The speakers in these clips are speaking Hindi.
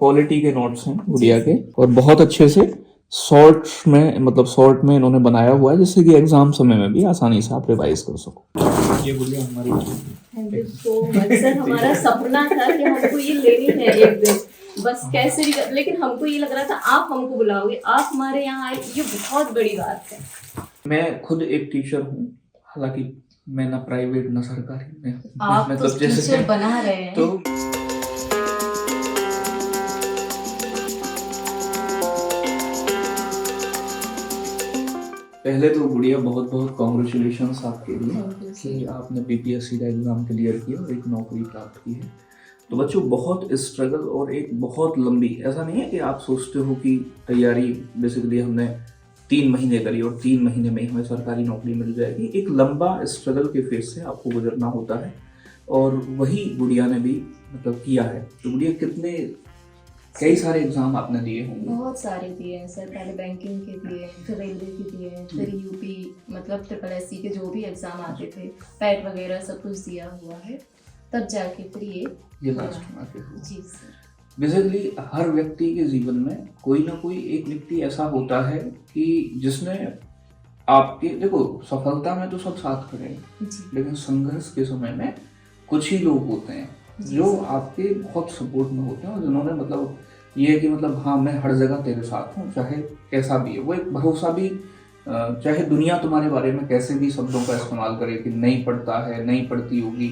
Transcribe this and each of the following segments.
क्वालिटी के नोट्स हैं गुड़िया के, और बहुत अच्छे से शॉर्ट में इन्होंने बनाया हुआ है, जिससे कि एग्जाम समय में भी आसानी से आप रिवाइज कर सको। ये गुड़िया हमारी। Thank you so much sir, हमारा सपना था कि हमको ये लेनी है एक दिन, बस कैसे भी लेकिन हमको ये लग रहा था आप हमको बुलाओगे, आप हमारे यहाँ आए, ये बहुत बड़ी बात है। मैं खुद एक टीचर हूँ, हालांकि मैं ना प्राइवेट ना सरकारी, आप तो टीचर बना रहे हैं। तो पहले तो गुड़िया बहुत बहुत कॉन्ग्रेचुलेशंस आपके लिए कि आपने बीपीएससी का एग्ज़ाम क्लियर किया और एक नौकरी प्राप्त की है। तो बच्चों, बहुत स्ट्रगल और एक बहुत लंबी, ऐसा नहीं है कि आप सोचते हो कि तैयारी बेसिकली हमने 3 महीने करी और 3 महीने में हमें सरकारी नौकरी मिल जाएगी। एक लंबा स्ट्रगल के फेज से आपको गुजरना होता है, और वही गुड़िया ने भी किया है। तो गुड़िया कई सारे एग्जाम आपने दिए होंगे? बहुत सारे दिए हैं सर, पहले बैंकिंग के दिए, फिर रेलवे के दिए, फिर यूपी ट्रिपल एससी के जो भी एग्जाम आते थे, पैट वगैरह सब कुछ दिया हुआ है, तब जाके फिर ये लास्ट में आके हुआ। जी सर। बेसिकली हर व्यक्ति के जीवन में कोई ना कोई एक व्यक्ति ऐसा होता है कि जिसने आपके, देखो सफलता में तो सब साथ खड़े हैं, लेकिन संघर्ष के समय में कुछ ही लोग होते हैं जो आपके बहुत सपोर्ट में होते हैं, और जिन्होंने ये है कि हाँ, मैं हर जगह तेरे साथ हूँ, चाहे कैसा भी है। वो एक भरोसा भी, चाहे दुनिया तुम्हारे बारे में कैसे भी शब्दों का इस्तेमाल करे कि नहीं पढ़ता है, नहीं पढ़ती होगी,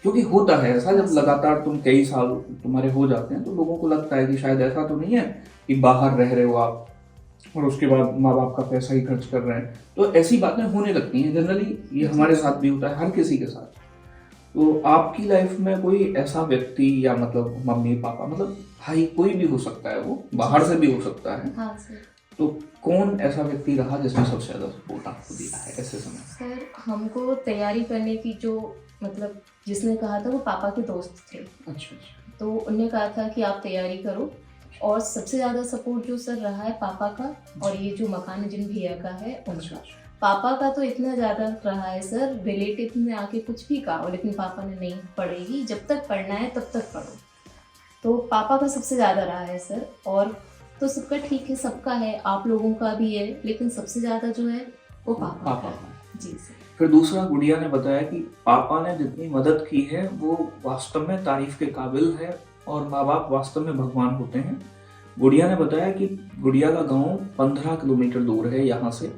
क्योंकि होता है ऐसा, जब लगातार तुम कई साल तुम्हारे हो जाते हैं तो लोगों को लगता है कि शायद ऐसा तो नहीं है कि बाहर रह रहे हो आप और उसके बाद माँ बाप का पैसा ही खर्च कर रहे हैं। तो ऐसी बातें होने लगती हैं जनरली, ये हमारे साथ भी होता है, हर किसी के साथ। तो आपकी लाइफ में कोई ऐसा व्यक्ति या मम्मी पापा, भाई, कोई भी हो सकता है, वो बाहर से भी हो सकता है। हाँ सर। तो कौन ऐसा व्यक्ति रहा जिसने सबसे ज्यादा सपोर्ट आपको दिया है ऐसे समय? सर, हमको तैयारी करने की जो जिसने कहा था वो पापा के दोस्त थे। अच्छा। तो उन्होंने कहा था कि आप तैयारी करो, और सबसे ज़्यादा सपोर्ट जो सर रहा है पापा का, और ये जो मकान जिन भैया का है उनका। पापा का तो इतना ज़्यादा रहा है सर, रिलेटिव ने आके कुछ भी कहा, लेकिन पापा ने नहीं पढ़ेगी, जब तक पढ़ना है तब तक पढ़ो। तो पापा का सबसे ज़्यादा रहा है सर। और तो सबका ठीक है, सबका है, आप लोगों का भी है, लेकिन सबसे ज़्यादा जो है वो पापा का है। जी सर। फिर दूसरा, गुड़िया ने बताया कि पापा ने जितनी मदद की है वो वास्तव में तारीफ के काबिल है, और माँ बाप वास्तव में भगवान होते हैं। गुड़िया ने बताया कि गुड़िया का गांव 15 किलोमीटर दूर है यहाँ से,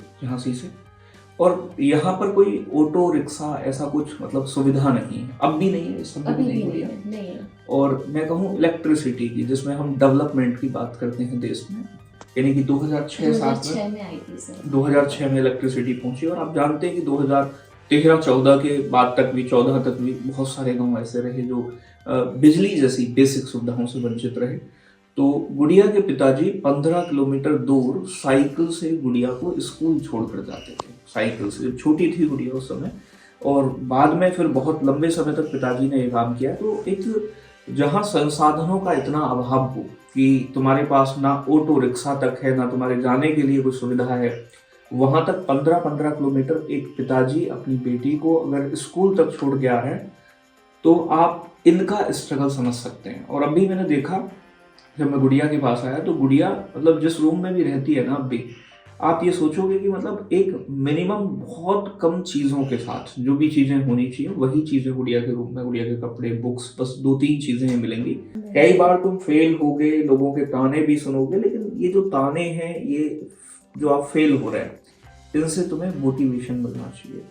और यहाँ पर कोई ऑटो रिक्शा ऐसा कुछ सुविधा नहीं है, अब भी नहीं है, इस समय भी नहीं है। और मैं कहूँ इलेक्ट्रिसिटी की, जिसमें हम डेवलपमेंट की बात करते हैं देश में, यानी कि 2006 में आई थी सर। 2006 में इलेक्ट्रिसिटी पहुंची, और आप जानते हैं कि 2013-14 के बाद तक भी, 14 तक भी बहुत सारे गांव ऐसे रहे जो बिजली जैसी बेसिक सुविधाओं से वंचित रहे। तो गुड़िया के पिताजी 15 किलोमीटर दूर साइकिल से गुड़िया को स्कूल छोड़कर जाते थे, साइकिल से। छोटी थी गुड़िया उस समय, और बाद में फिर बहुत लंबे समय तक पिताजी ने ये काम किया। तो एक जहाँ संसाधनों का इतना अभाव हो कि तुम्हारे पास ना ऑटो रिक्शा तक है, ना तुम्हारे जाने के लिए कुछ सुविधा है, वहाँ तक 15-15 किलोमीटर एक पिताजी अपनी बेटी को अगर स्कूल तक छोड़ गया है, तो आप इनका स्ट्रगल समझ सकते हैं। और अभी मैंने देखा, जब मैं गुड़िया के पास आया, तो गुड़िया जिस रूम में भी रहती है ना, अब भी आप ये सोचोगे कि एक मिनिमम बहुत कम चीज़ों के साथ, जो भी चीज़ें होनी चाहिए वही चीज़ें गुड़िया के रूम में, गुड़िया के कपड़े, बुक्स, बस 2-3 चीज़ें मिलेंगी। कई बार तुम फेल होगे, लोगों के ताने भी सुनोगे, लेकिन ये जो ताने हैं, ये जो आप फेल हो रहे हैं, इनसे तुम्हें मोटिवेशन मिलना चाहिए।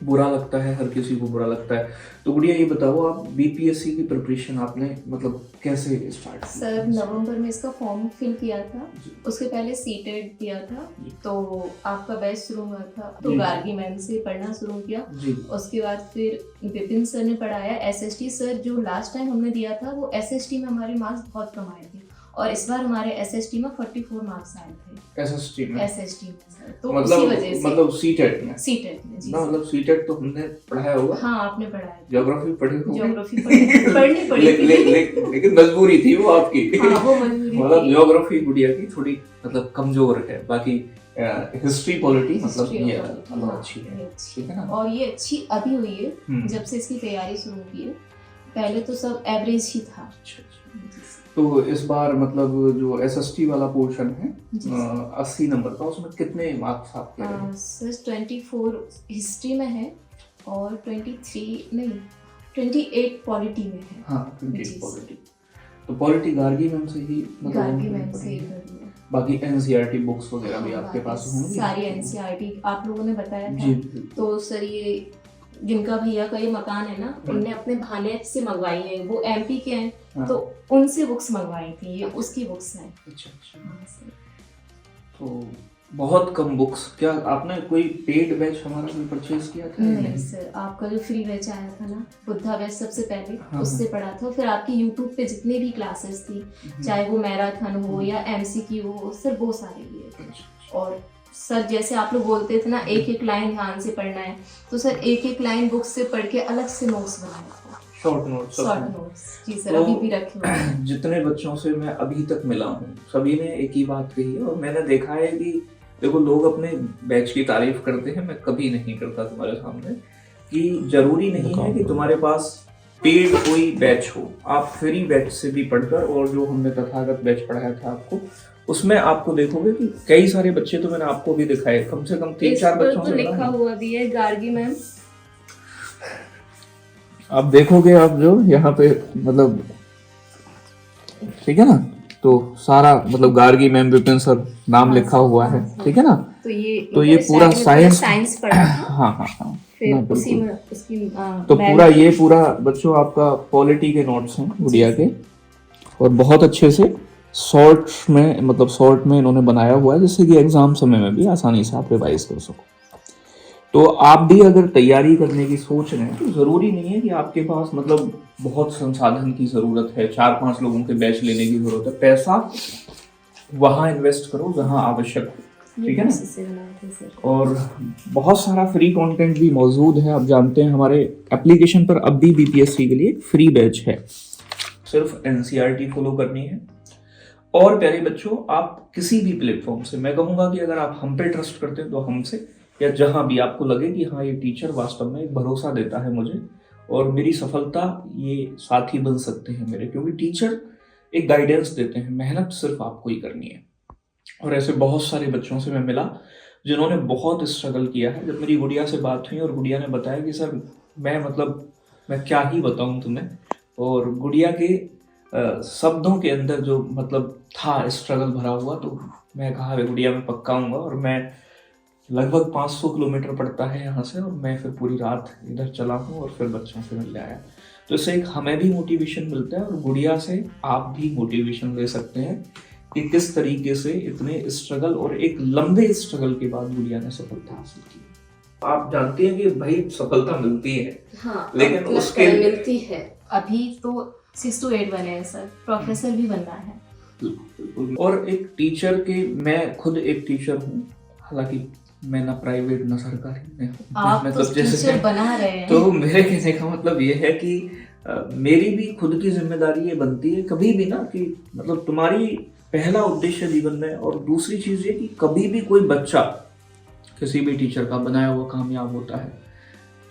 बुरा लगता है, हर किसी को बुरा लगता है। तो गुड़िया, ये बताओ, आप बीपीएससी की प्रिपरेशन आपने कैसे स्टार्ट की? सर, नवंबर में इसका फॉर्म फिल किया था, उसके पहले सीटेट दिया था, तो आपका बैच शुरू हुआ था, तो गार्गी मैम से पढ़ना शुरू किया। उसके बाद फिर विपिन सर ने पढ़ाया। एसएसटी सर, जो लास्ट टाइम हमने दिया था, वो एसएसटी में हमारे मार्क्स बहुत कम आए थे, और इस बार हमारे एसएसटी में 44 मार्क्स आए थे। एसएसटी में सर, तो उसी वजह से सीटेट में जी ना, सीटेट तो हमने पढ़ाया होगा। हाँ, आपने पढ़ाया। ज्योग्राफी पढ़नी पड़ी लेकिन मजबूरी थी वो आपकी। हाँ, वो मजबूरी थी। ज्योग्राफी गुड़िया की थोड़ी कमजोर है, बाकी हिस्ट्री पॉलिटी ये अच्छी है, ठीक है ना। और ये अच्छी अभी हुई है जब से इसकी तैयारी शुरू की है, पहले तो सब एवरेज ही था। तो इस बार मतलब जो SST वाला पोर्शन है जी 80 नंबर का, उसमें कितने मार्क्स आपके रहे? सर 24 हिस्ट्री में है और 23 नहीं 28 पॉलिटी में है। हाँ 28 जी। पॉलिटी। तो पॉलिटी गार्गी मैम से ही गार्गी मैम पढ़ी से ही है? करी है। बाकी NCERT बुक्स वगैरह भी हाँ, आपके बाकी पास होंगी? सारी NCERT आप लोगों ने बताया जी था। बिल्कुल। तो सर ये जिनका भैया का ये मकान है ना, उनने अपने भाने से मंगवाई है, वो MP के हैं। हाँ। तो उनसे बुक्स मंगवाई थी, ये उसकी बुक्स हैं। अच्छा अच्छा। हाँ सर। तो बहुत कम बुक्स। क्या आपने कोई पेड बैच हमारा भी परचेज किया था या नहीं सर, आपका जो फ्री बैच आया था ना, बुद्धा बैच सबसे पहले हाँ, उससे पढ़ा था। फिर आपकी यूट्यूब पे जितने भी क्लासेस थी, चाहे वो मैराथन हो या MCQ हो, सर वो सारे लिए थे। और सर जैसे आप लोग बोलते थे ना, एक एक लाइन ध्यान से पढ़ना है, तो सर एक एक लाइन बुक से पढ़ के अलग से नोट्स बनाए थे। Short notes. शॉर्ट नोट्स जी सर, तो अभी भी रखे हुए हैं। जितने बच्चों से मैं अभी तक मिला हूँ, सभी ने एक ही बात कही है, और मैंने देखा है कि देखो लोग अपने बैच की तारीफ करते हैं, मैं कभी नहीं करता तुम्हारे सामने, कि जरूरी नहीं है कि तुम्हारे पास पेड कोई बैच हो। आप फ्री बैच से भी पढ़कर, और जो हमने तथागत बैच पढ़ाया था आपको, उसमें आपको देखोगे कि कई सारे बच्चे, तो मैंने आपको भी दिखाए, कम से कम 3-4 बच्चों से लिखा हुआ भी है गार्गी मैम। आप देखोगे, आप जो यहाँ पे मतलब ठीक है ना, तो सारा मतलब गार्गी मैम, विपिन सर नाम लिखा हुआ है, ठीक है ना। तो ये पूरा साइंस पढ़ा था। हाँ हाँ हाँ। फिर उसी में उसकी तो पूरा ये पूरा बच्चों आपका पॉलिटी के नोट्स हैं गुड़िया के, और बहुत अच्छे से शॉर्ट में इन्होंने बनाया हुआ है, जिससे कि एग्जाम समय में भी आसानी से आप रिवाइज कर सको। तो आप भी अगर तैयारी करने की सोच रहे हैं, तो ज़रूरी नहीं है कि आपके पास मतलब बहुत संसाधन की ज़रूरत है, 4-5 लोगों के बैच लेने की ज़रूरत है। पैसा वहाँ इन्वेस्ट करो जहाँ आवश्यक हो, ठीक है ना। और बहुत सारा फ्री कंटेंट भी मौजूद है। आप जानते हैं हमारे एप्लीकेशन पर अब भी BPSC के लिए फ्री बैच है, सिर्फ NCERT फॉलो करनी है। और प्यारे बच्चों, आप किसी भी प्लेटफॉर्म से, मैं कहूँगा कि अगर आप हम पे ट्रस्ट करते हैं तो हमसे, या जहाँ भी आपको लगे कि हाँ ये टीचर वास्तव में एक भरोसा देता है मुझे, और मेरी सफलता ये साथी बन सकते हैं मेरे, क्योंकि टीचर एक गाइडेंस देते हैं, मेहनत सिर्फ आपको ही करनी है। और ऐसे बहुत सारे बच्चों से मैं मिला जिन्होंने बहुत स्ट्रगल किया है। जब मेरी गुड़िया से बात हुई और गुड़िया ने बताया कि सर मैं क्या ही बताऊं तुम्हें, और गुड़िया के शब्दों के अंदर जो मतलब था स्ट्रगल भरा हुआ, तो मैं कहा अरे गुड़िया मैं पक्का आऊँगा। और मैं लगभग 500 किलोमीटर पड़ता है यहाँ से, और मैं फिर पूरी रात इधर चला हूँ और फिर बच्चों से मिलने आया। तो इससे एक हमें भी मोटिवेशन मिलता है, और गुड़िया से आप भी मोटिवेशन ले सकते हैं कि किस तरीके से इतने स्ट्रगल और एक लंबे स्ट्रगल के बाद गुड़िया ने सफलता हासिल की। आप जानते हैं कि भाई सफलता मिलती है, हाँ, लेकिन उसके मिलती है। अभी तो 6 to 8 बने हैं सर, प्रोफेसर भी बनना है। और एक टीचर के, मैं खुद एक टीचर हूँ, हालांकि मैं ना प्राइवेट ना सरकारी, आप मतलब टीचर बना रहे हैं। तो मेरे कहने का मतलब ये है कि मेरी भी खुद की जिम्मेदारी ये बनती है कभी भी ना, कि मतलब तुम्हारी पहला उद्देश्य जीवन में, और दूसरी चीज ये कि कभी भी कोई बच्चा किसी भी टीचर का बनाया हुआ कामयाब होता है,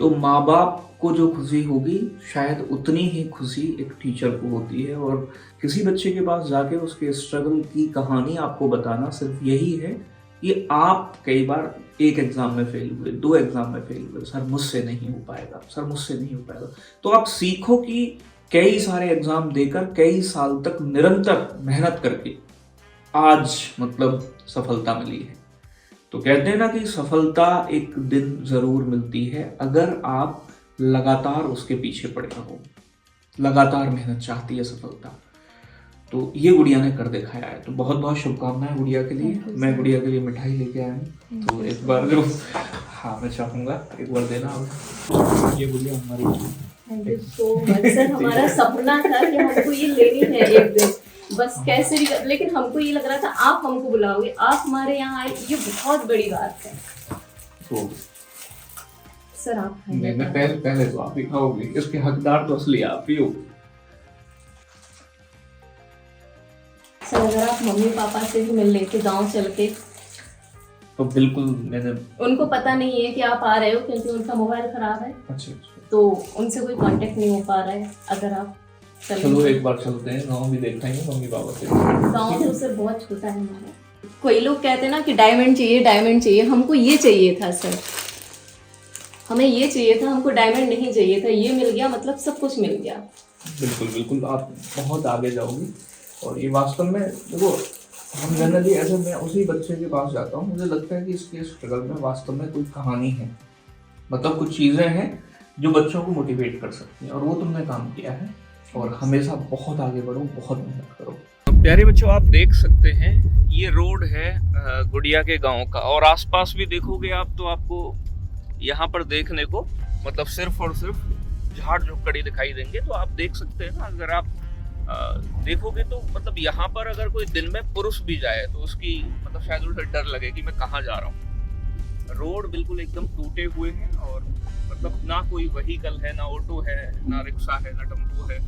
तो माँ बाप को जो खुशी होगी शायद उतनी ही खुशी एक टीचर को होती है। और किसी बच्चे के पास जाके उसके स्ट्रगल की कहानी आपको बताना सिर्फ यही है कि आप कई बार एक एग्जाम में फेल हुए, 2 एग्जाम में फेल हुए, सर मुझसे नहीं हो पाएगा, सर मुझसे नहीं हो पाएगा। तो आप सीखो कि कई सारे एग्जाम देकर, कई साल तक निरंतर मेहनत करके आज मतलब सफलता मिली है। तो कहते हैं ना कि सफलता एक दिन जरूर मिलती है, अगर आप लगातार उसके पीछे पड़े रहो। लगातार मेहनत चाहती है सफलता। तो ये गुड़िया ने कर दिखाया है। तो बहुत बहुत शुभकामनाएं गुड़िया के लिए। मैं गुड़िया के लिए मिठाई लेके आया हूँ, तो एक बार जो हाँ मैं चाहूँगा एक बार देना आप। ये गुड़िया हमारी सर हमारा सपना था कि हमको ये लेनी है एक दिन, बस कैसे भी, लेकिन हमको ये लग रहा था आप हमको बुलाओगे, आप हमारे यहाँ आए, ये बहुत बड़ी बात है। तो सर आप पहले तो आप ही खाओगे, इसके हकदार तो असली आप ही हो। सर अगर आप मम्मी पापा से भी मिल लेते गांव चल के, तो बिल्कुल। मैंने उनको पता नहीं है कि आप आ रहे हो, क्योंकि उनका मोबाइल खराब है। अच्छा। तो उनसे कोई कांटेक्ट नहीं हो पा रहा है। अगर आप चलो एक बार चलते हैं, गाँव भी देखते हैं मम्मी पापा से। गाँव तो सर बहुत छोटा है हमारा। कोई लोग कहते हैं ना कि डायमंड चाहिए, डायमंड चाहिए, हमको ये चाहिए था सर, हमें ये चाहिए था, हमको डायमंड नहीं चाहिए था, ये मिल गया मतलब सब कुछ मिल गया। बिल्कुल बिल्कुल, आप बहुत आगे जाओगी। और ये वास्तव में देखो, हम जनरली ऐसे, मैं उसी बच्चे के पास जाता हूँ, मुझे लगता है कि इसके स्ट्रगल में वास्तव में कोई कहानी है, मतलब कुछ चीज़ें हैं जो बच्चों को मोटिवेट कर सकती हैं, और वो तुमने काम किया है। और हमेशा बहुत आगे बढ़ो, बहुत मेहनत करो। तो प्यारे बच्चों, आप देख सकते हैं ये रोड है गुड़िया के गांव का, और आसपास भी देखोगे आप तो आपको यहाँ पर देखने को मतलब सिर्फ और सिर्फ झाड़ झोंकड़ी दिखाई देंगे। तो आप देख सकते हैं ना, अगर आप देखोगे तो मतलब यहाँ पर अगर कोई दिन में पुरुष भी जाए तो उसकी मतलब शायद उसे डर लगे कि मैं कहाँ जा रहा हूँ। रोड बिल्कुल एकदम टूटे हुए हैं, और मतलब ना कोई व्हीकल है, ना ऑटो है, ना रिक्शा है, ना टेम्पो है।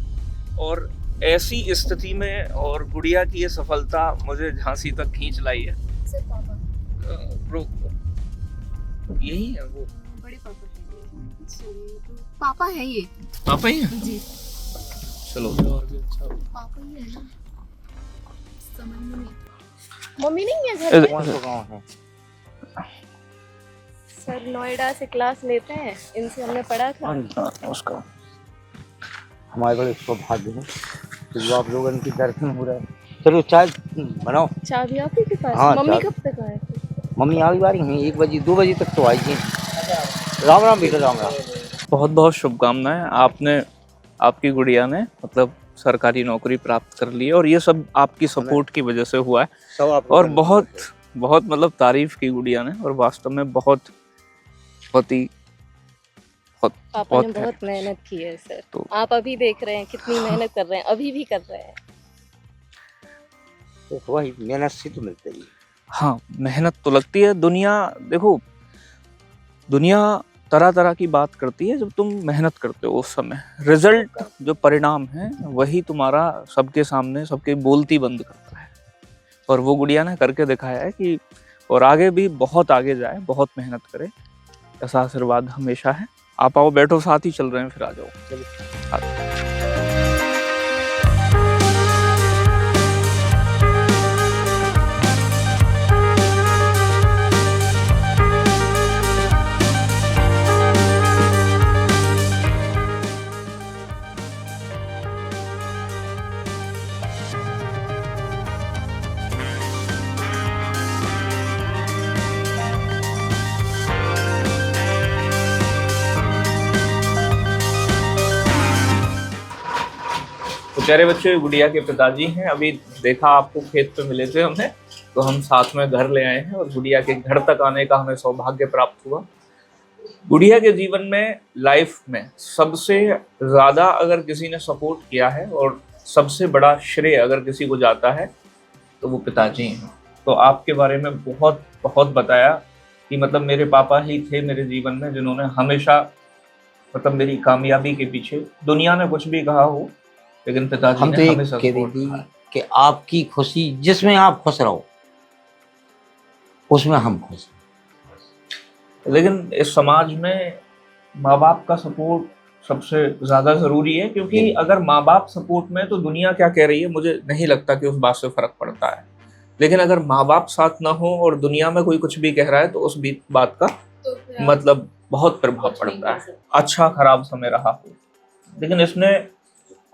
और ऐसी स्थिति में और गुड़िया की ये सफलता मुझे झांसी तक खींच लाई है। सर पापा यही है वो बड़े पापा है ये पापा ही है जी, चलो और भी अच्छा। पापा ही है ना, समझ में नहीं। मम्मी नहीं है घर पे? सर नोएडा से क्लास लेते हैं, इनसे हमने पढ़ा था। नमस्कार। हमारे बड़े सौभाग्य है कि आप लोगों की दर्शन हो रहा है। चलो चाय बनाओ। चाबी आप ही के पास? हाँ, मम्मी चाबी। कब तक आए थे? मम्मी आ रही हैं 1 बजे 2 बजे तक तो आएगी। राम राम बेटा, राम राम। बहुत बहुत शुभकामनाएं। आपकी गुड़िया ने मतलब सरकारी नौकरी प्राप्त कर ली है, और ये सब आपकी सपोर्ट की वजह से हुआ है। सब आप और बहुत बहुत मतलब तारीफ की गुड़िया ने, और वास्तव में बहुत ही पापा ने बहुत मेहनत की है सर। तो आप अभी देख रहे हैं कितनी मेहनत कर रहे हैं, अभी भी कर रहे हैं। तो वही मेहनत से तो मिलता ही है। हाँ, मेहनत तो लगती है। देखो दुनिया तरह तरह की बात करती है जब तुम मेहनत करते हो। उस समय रिजल्ट जो परिणाम है वही तुम्हारा सबके सामने सबके बोलती बंद करता है, और वो गुड़िया ने करके दिखाया है कि और आगे भी बहुत आगे जाए, बहुत मेहनत करे, ऐसा आशीर्वाद हमेशा है। आप आओ, बैठो, साथ ही चल रहे हैं, फिर आ जाओ। चलो प्यारे बच्चे, गुड़िया के पिताजी हैं। अभी देखा आपको खेत पे मिले थे हमने, तो हम साथ में घर ले आए हैं, और गुड़िया के घर तक आने का हमें सौभाग्य प्राप्त हुआ। गुड़िया के जीवन में, लाइफ में सबसे ज़्यादा अगर किसी ने सपोर्ट किया है और सबसे बड़ा श्रेय अगर किसी को जाता है तो वो पिताजी हैं। तो आपके बारे में बहुत बहुत बताया कि मतलब मेरे पापा ही थे मेरे जीवन में जिन्होंने हमेशा मतलब मेरी कामयाबी के पीछे, दुनिया ने कुछ भी कहा हो लेकिन पिताजी हम तो ने एक हमेशा कह सपोर्ट रही किया। थी कि आपकी खुशी जिसमें आप खुश रहो उसमें हम खुश हैं। लेकिन इस समाज में माँ बाप का सपोर्ट सबसे ज़्यादा ज़रूरी है, क्योंकि अगर माँ बाप सपोर्ट में, तो दुनिया क्या कह रही है मुझे नहीं लगता कि उस बात से फ़र्क पड़ता है। लेकिन अगर माँ बाप साथ ना हो और दुनिया में कोई कुछ भी कह रहा है तो उस बात का मतलब बहुत प्रभाव पड़ता है, अच्छा खराब समय रहा हो। लेकिन इसने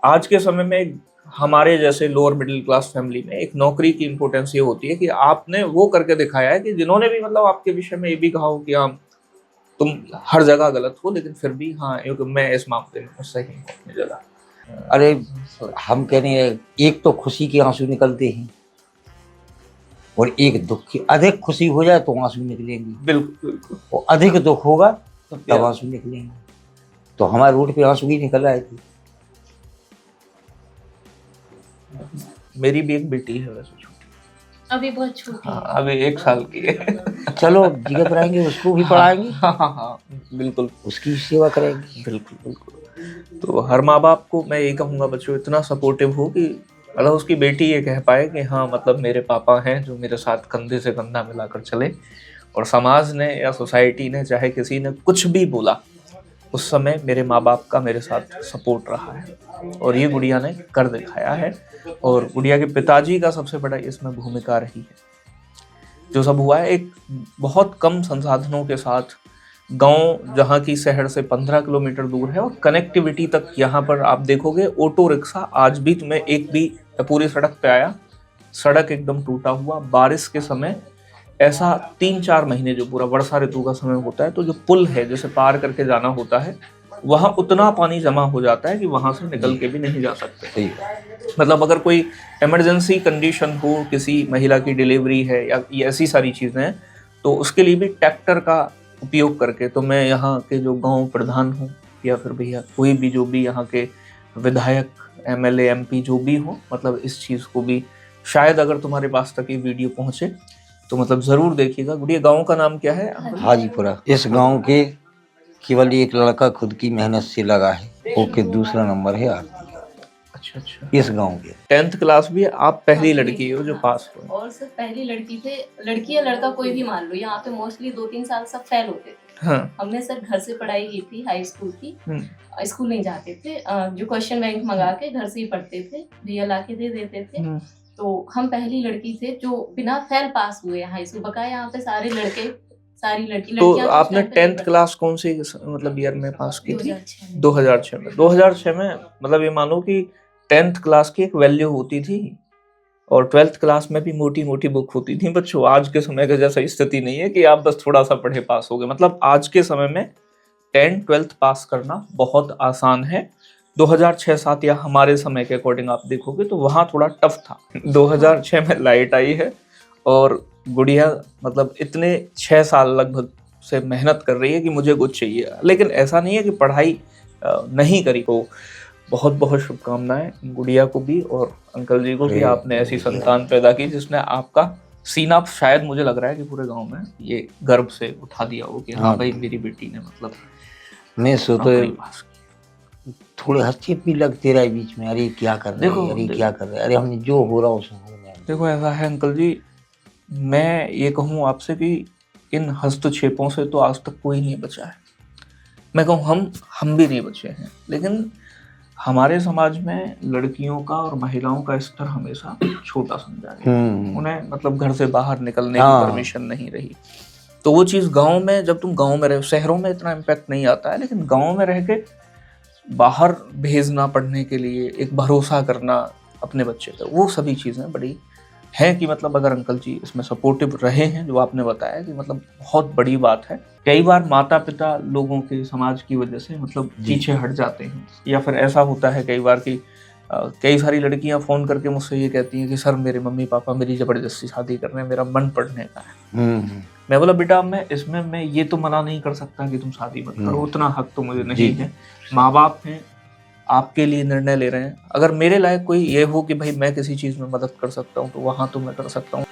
आज के समय में हमारे जैसे लोअर मिडिल क्लास फैमिली में एक नौकरी की इम्पोर्टेंस ये होती है कि आपने वो करके दिखाया है कि जिन्होंने भी मतलब आपके विषय में ये भी कहा हो कि हाँ तुम हर जगह गलत हो, लेकिन फिर भी हाँ मैं इस मामले में सही हूँ अपनी जगह। अरे हम कह रहे हैं, एक तो खुशी के आंसू निकलते हैं और एक दुख की। अधिक खुशी हो जाए तो आंसू निकलेंगे, बिल्कुल, और अधिक दुख होगा तब आंसू निकलेंगे। तो हमारे रोड पे आंसू ही निकल रहे थे। मेरी भी एक बेटी है वैसे छोटी, अभी बहुत छोटी है। अभी 1 साल की है। चलो जिगर कराएंगे, उसको भी पढ़ाएंगे। हाँ, बिल्कुल, उसकी सेवा करेंगे। बिल्कुल। तो हर माँ बाप को मैं यही कहूँगा, बच्चों इतना सपोर्टिव हो कि मतलब उसकी बेटी ये कह पाए कि हाँ मतलब मेरे पापा हैं जो मेरे साथ कंधे से कंधा मिलाकर चले, और समाज ने या सोसाइटी ने चाहे किसी ने कुछ भी बोला उस समय मेरे माँ बाप का मेरे साथ सपोर्ट रहा है और ये गुड़िया ने कर दिखाया है। और गुड़िया के पिताजी का सबसे बड़ा इसमें भूमिका रही है। जो सब हुआ है एक बहुत कम संसाधनों के साथ गांव जहां की शहर से 15 किलोमीटर दूर है और कनेक्टिविटी तक यहाँ पर आप देखोगे ऑटो रिक्शा आज भी तुम्हें एक भी पूरी सड़क पे आया, सड़क एकदम टूटा हुआ। बारिश के समय ऐसा 3-4 महीने जो पूरा वर्षा ऋतु का समय होता है तो जो पुल है जिसे पार करके जाना होता है वहां उतना पानी जमा हो जाता है कि वहां से निकल के भी नहीं जा सकते। मतलब अगर कोई इमरजेंसी कंडीशन हो, किसी महिला की डिलीवरी है या ऐसी सारी चीजें हैं तो उसके लिए भी ट्रैक्टर का उपयोग करके, तो मैं यहाँ के जो गांव प्रधान हूँ या फिर भैया कोई भी जो भी यहाँ के विधायक MLA MP जो भी हो, मतलब इस चीज़ को भी शायद अगर तुम्हारे पास तक ये वीडियो पहुँचे तो मतलब ज़रूर देखिएगा। गुड़िया गांव का नाम क्या है? हाजीपुरा। इस गांव के केवल एक लड़का खुद की मेहनत से लगा है, ओके दूसरा नंबर है आरती का। अच्छा। इस गांव के 10th क्लास भी आप पहली लड़की हो जो पास हुए? और सर पहली लड़की थे, लड़की या लड़का कोई भी मान लो, यहाँ पे मोस्टली 2-3 साल सब फेल होते थे। हाँ। हमने सर घर से पढ़ाई की थी, हाई स्कूल की। स्कूल नहीं जाते थे, जो क्वेश्चन बैंक मंगा के घर से ही पढ़ते थे, भैया ला के दे देते थे। तो हम पहली लड़की थे जो बिना फेल पास हुए हाई स्कूल। बकाया यहाँ पे सारे लड़के, सारी लड़की। तो आपने 10th क्लास कौन सी मतलब ईयर में पास की थी? 2006 में। 2006 में मतलब ये मानो कि 10th क्लास की एक वैल्यू होती थी और 12th क्लास में भी मोटी मोटी बुक होती थी बच्चों। आज के समय का जैसा स्थिति नहीं है कि आप बस थोड़ा सा पढ़े पास हो गए। मतलब आज के समय में 10th-12th पास करना बहुत आसान है। 2006-07 या हमारे समय के अकॉर्डिंग आप देखोगे तो वहाँ थोड़ा टफ था। 2006 में लाइट आई है और गुड़िया मतलब इतने 6 साल लगभग से मेहनत कर रही है कि मुझे कुछ चाहिए, लेकिन ऐसा नहीं है कि पढ़ाई नहीं करी। तो बहुत बहुत शुभकामनाएं गुड़िया को भी और अंकल जी को भी। आपने ऐसी संतान पैदा की जिसने आपका सीना शायद मुझे लग रहा है कि पूरे गांव में ये गर्व से उठा दिया हो कि हाँ भाई मेरी बेटी ने मतलब मैं सोचो थोड़े हंसी भी लगते रहे बीच में, अरे क्या कर रहे हैं, अरे क्या कर रहे हैं, अरे हमने जो हो रहा उसमें हो रहा है। देखो ऐसा है अंकल जी, मैं ये कहूँ आपसे कि इन हस्तक्षेपों से तो आज तक कोई नहीं बचा है। मैं कहूँ हम भी नहीं बचे हैं, लेकिन हमारे समाज में लड़कियों का और महिलाओं का स्तर हमेशा छोटा समझा गया। उन्हें मतलब घर से बाहर निकलने की परमिशन नहीं रही। तो वो चीज़ गांव में, जब तुम गांव में रहे, शहरों में इतना इम्पैक्ट नहीं आता है, लेकिन गांव में रह के बाहर भेजना पढ़ने के लिए, एक भरोसा करना अपने बच्चे पर, वो सभी चीज़ें बड़ी हैं कि मतलब अगर अंकल जी इसमें सपोर्टिव रहे हैं, जो आपने बताया कि मतलब बहुत बड़ी बात है। कई बार माता पिता लोगों के, समाज की वजह से मतलब पीछे हट जाते हैं, या फिर ऐसा होता है कई बार कि कई सारी लड़कियां फ़ोन करके मुझसे ये कहती हैं कि सर मेरे मम्मी पापा मेरी ज़बरदस्ती शादी कर रहे हैं, मेरा मन पढ़ने का है। मैं बोला बेटा मैं ये तो मना नहीं कर सकता कि तुम शादी मत करो, उतना हक तो मुझे नहीं है। माँ बाप हैं, आपके लिए निर्णय ले रहे हैं। अगर मेरे लायक कोई ये हो कि भाई मैं किसी चीज़ में मदद कर सकता हूँ तो वहाँ तो मैं कर सकता हूँ।